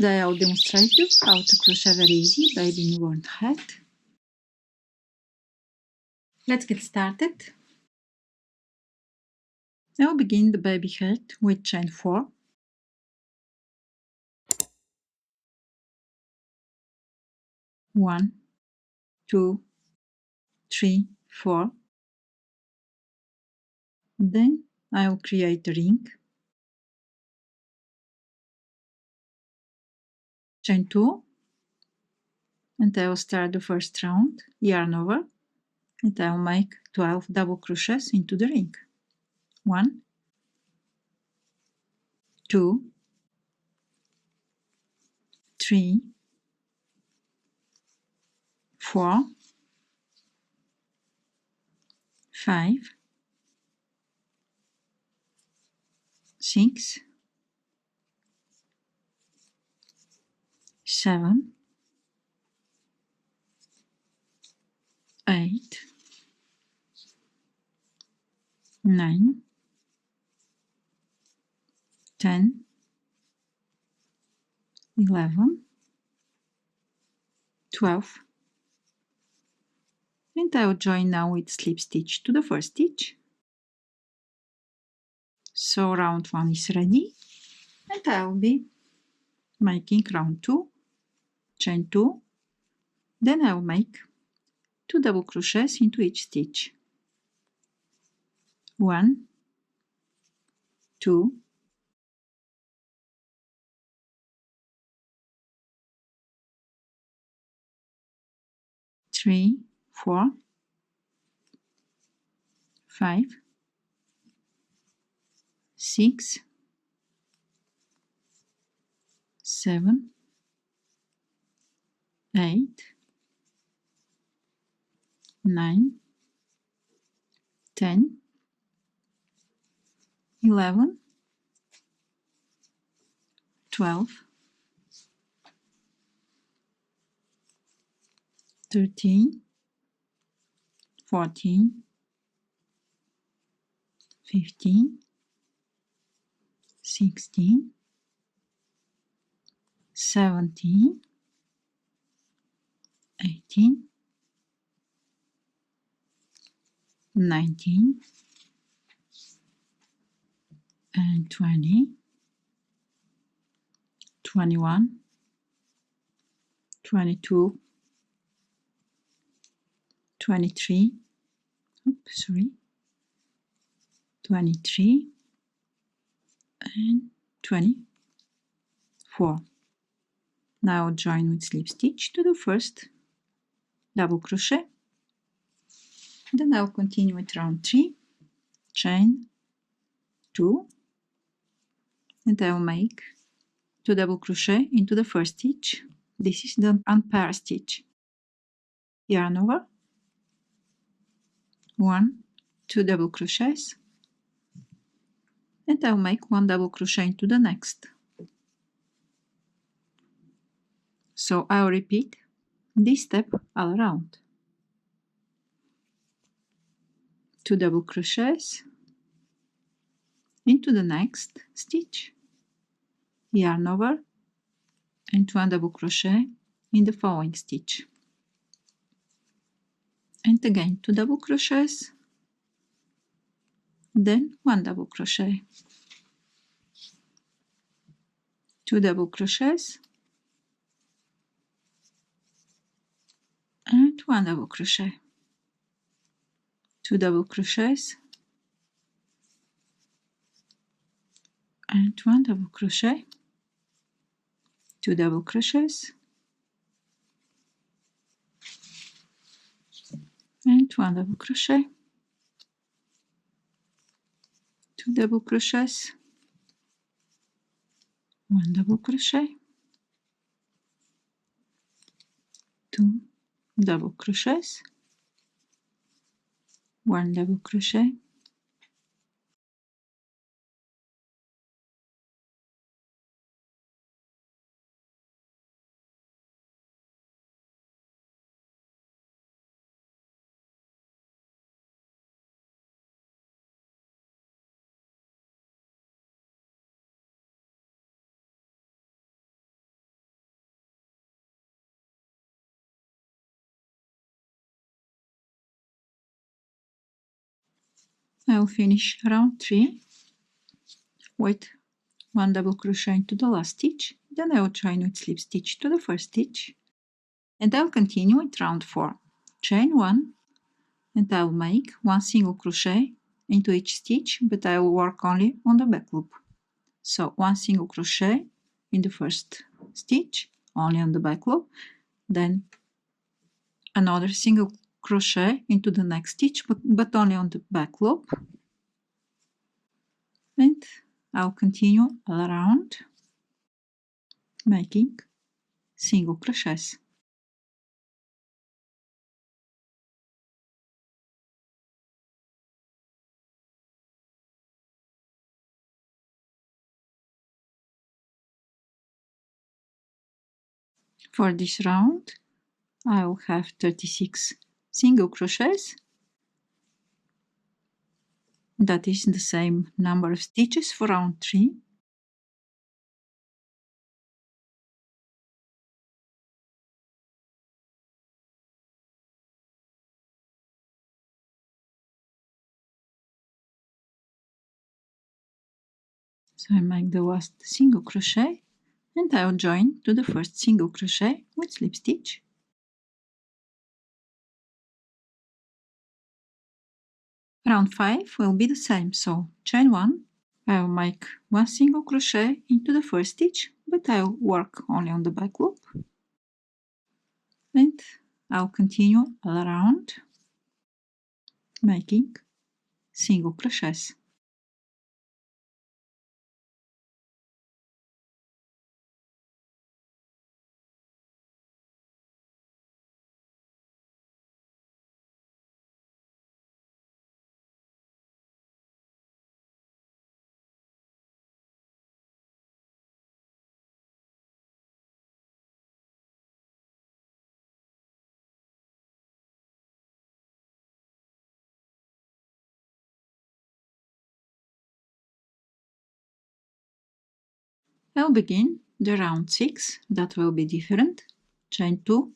Today I'll demonstrate you how to crochet very easy baby newborn hat. Let's get started. I'll begin the baby hat with chain 4. One, 2, 3, 4. Then I'll create a ring. Chain 2, and I'll start the first round, yarn over, and I'll make 12 double crochets into the ring. 1, 2, 3, 4, 5, 6, 7, 8, 9, 10, 11, 12, and I will join now with slip stitch to the first stitch. So round 1 is ready, and I will be making round 2, chain 2, then I will make 2 double crochets into each stitch. 1, 2, 3, 4, 5, 6, 7, 8, 9, 10, 11, 12, 13, 14, 15, 16, 17, 18, 19, and 20, 21, 22, 23, 23, and 24. Now join with slip stitch to the first double crochet. Then I'll continue with round 3, chain 2, and I'll make 2 double crochet into the first stitch. This is the unpaired stitch. Yarn over, 1, 2 double crochets, and I'll make 1 double crochet into the next. So I'll repeat this step all around. 2 double crochets into the next stitch, yarn over, and 1 double crochet in the following stitch, and again 2 double crochets, then 1 double crochet, 2 double crochets, and 1 double crochet, 2 double crochets, and 1 double crochet, 2 double crochets, and 1 double crochet, 2 double crochets, 1 double crochet, 2 double crochets, 1 double crochet, I'll finish round 3 with 1 double crochet into the last stitch, then I'll join with slip stitch to the first stitch, and I'll continue with round 4. Chain 1, and I'll make 1 single crochet into each stitch, but I will work only on the back loop. So 1 single crochet in the first stitch, only on the back loop, then another single crochet into the next stitch, but only on the back loop, and I'll continue all around making single crochets. For this round, I will have 36 single crochets. That is the same number of stitches for round 3. So I make the last single crochet, and I will join to the first single crochet with slip stitch. Round 5 will be the same, so chain 1, I will make 1 single crochet into the first stitch, but I'll work only on the back loop, and I'll continue all around making single crochets. I'll begin the round 6, that will be different. Chain 2,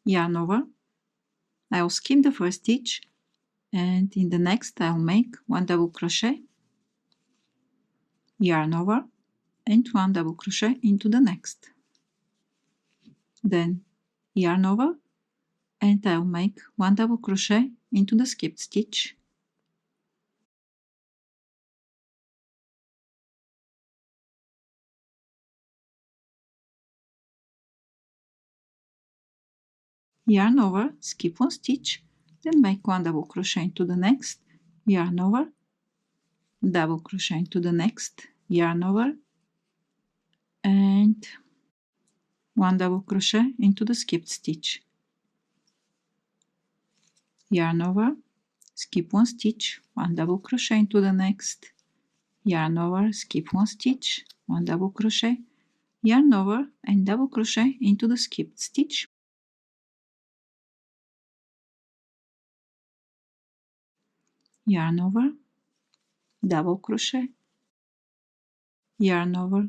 yarn over, I'll skip the first stitch, and in the next I'll make 1 double crochet, yarn over, and 1 double crochet into the next. Then yarn over, and I'll make 1 double crochet into the skipped stitch. Yarn over, skip 1 stitch, then make 1 double crochet into the next, yarn over, double crochet into the next, yarn over, and 1 double crochet into the skipped stitch. Yarn over, skip 1 stitch, 1 double crochet into the next, yarn over, skip 1 stitch, 1 double crochet, yarn over, and double crochet into the skipped stitch. Yarn over, double crochet, yarn over,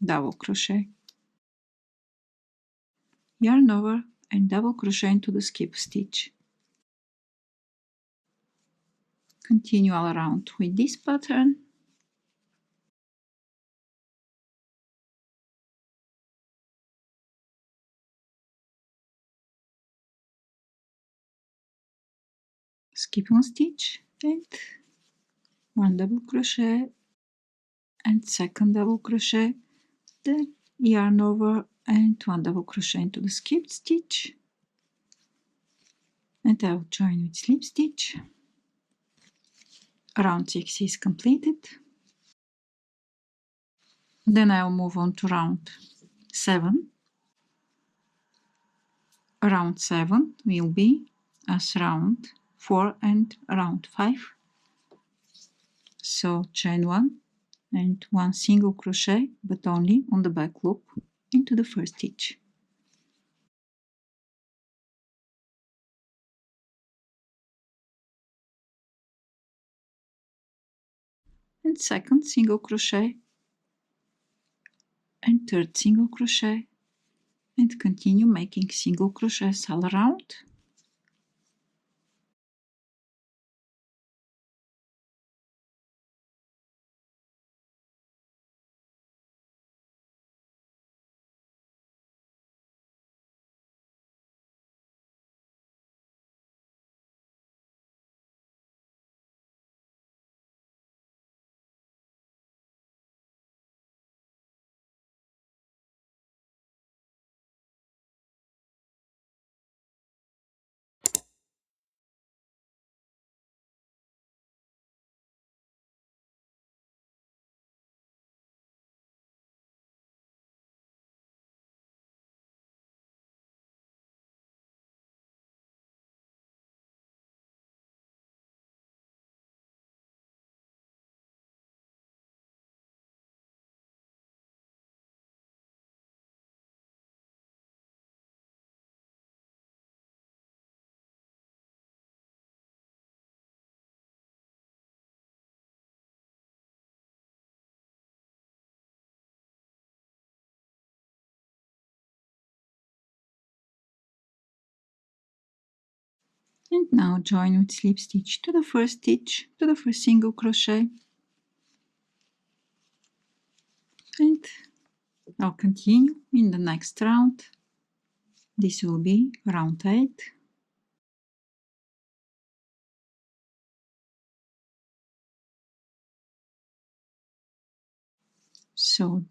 double crochet, yarn over, and double crochet into the skip stitch. Continue all around with this pattern. Skip 1 stitch and 1 double crochet and second double crochet, then yarn over and 1 double crochet into the skipped stitch, and I'll join with slip stitch. Round 6 is completed. Then I'll move on to round 7. Round 7 will be as round 4 and round 5. So chain 1 and 1 single crochet, but only on the back loop, into the first stitch. And second single crochet and third single crochet, and continue making single crochets all around. And now join with slip stitch to the first stitch, to the first single crochet, and I'll continue in the next round. This will be round 8. So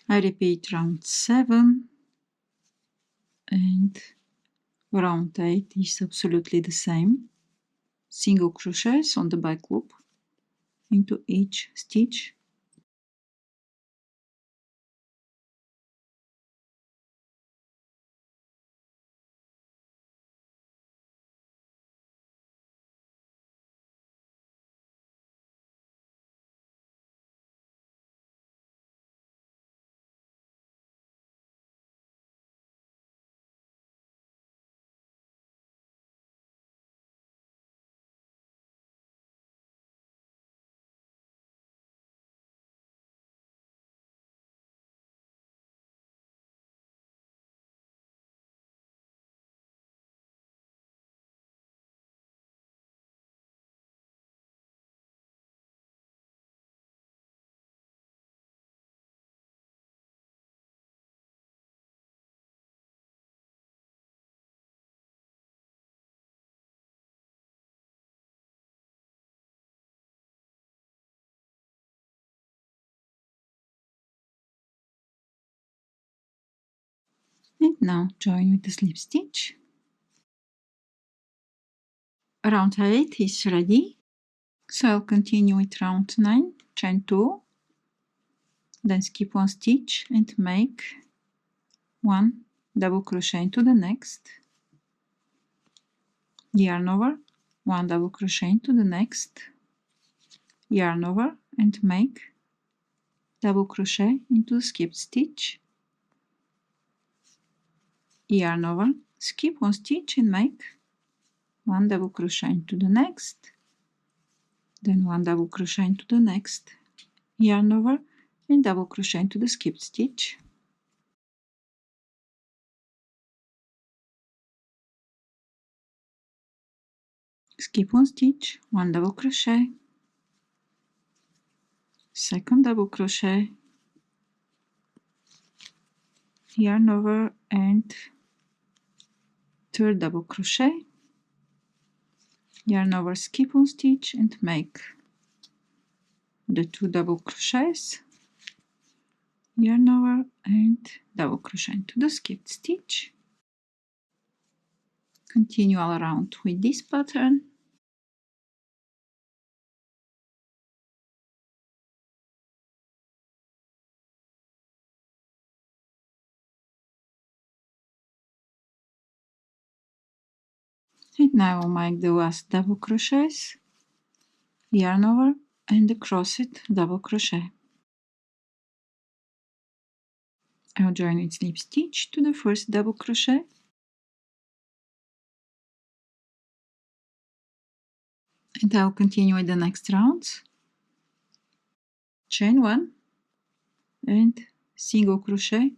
I repeat round 7, and round 8 is absolutely the same. Single crochets on the back loop into each stitch. And now join with the slip stitch. Round 8 is ready, so I'll continue with round 9, chain 2, then skip 1 stitch and make 1 double crochet into the next, yarn over, 1 double crochet into the next, yarn over and make double crochet into the skipped stitch, yarn over, skip 1 stitch and make 1 double crochet into the next, then 1 double crochet into the next, yarn over and double crochet into the skipped stitch, skip 1 stitch, 1 double crochet, second double crochet, yarn over and third double crochet, yarn over, skip 1 stitch and make the 2 double crochets, yarn over and double crochet into the skipped stitch. Continue all around with this pattern. And now I'll make the last double crochets, yarn over and the crossed double crochet. I'll join with slip stitch to the first double crochet, and I'll continue with the next rounds. Chain 1 and single crochet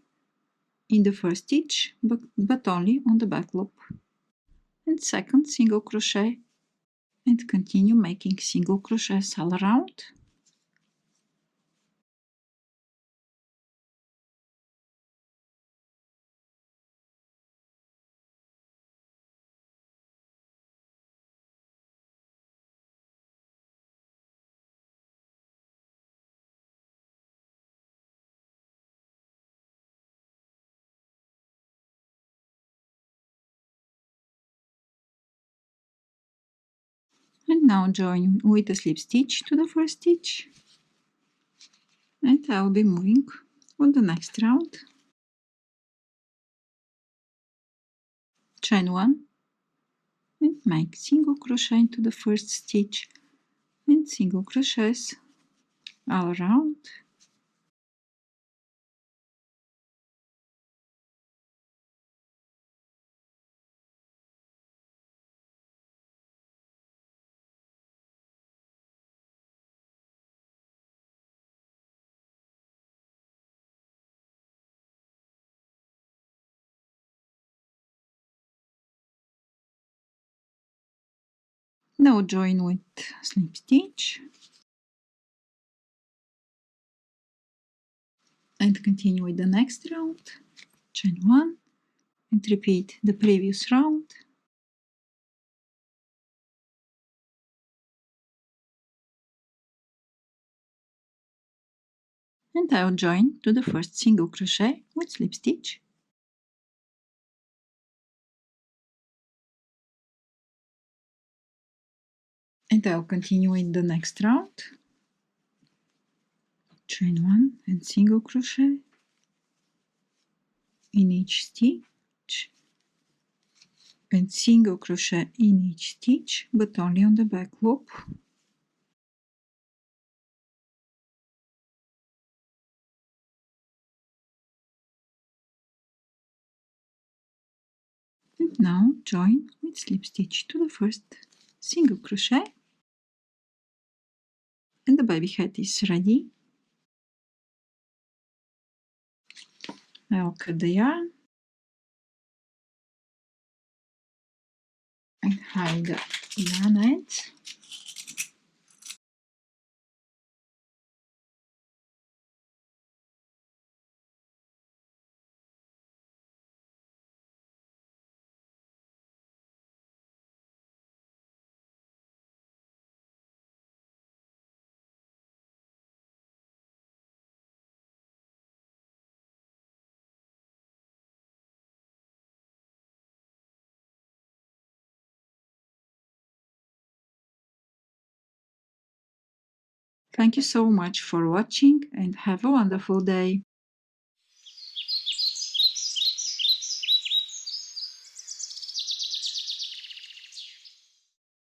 in the first stitch, but only on the back loop, and second single crochet, and continue making single crochets all around. And now join with a slip stitch to the first stitch, and I'll be moving on the next round. Chain 1 and make single crochet into the first stitch and single crochets all around. Now join with slip stitch and continue with the next round. Chain 1 and repeat the previous round. And I'll join to the first single crochet with slip stitch. And I'll continue in the next round. Chain 1 and single crochet in each stitch and single crochet in each stitch, but only on the back loop. And now join with slip stitch to the first single crochet, and the baby hat is ready. I'll cut the yarn and hide the yarn ends. Thank you so much for watching and have a wonderful day.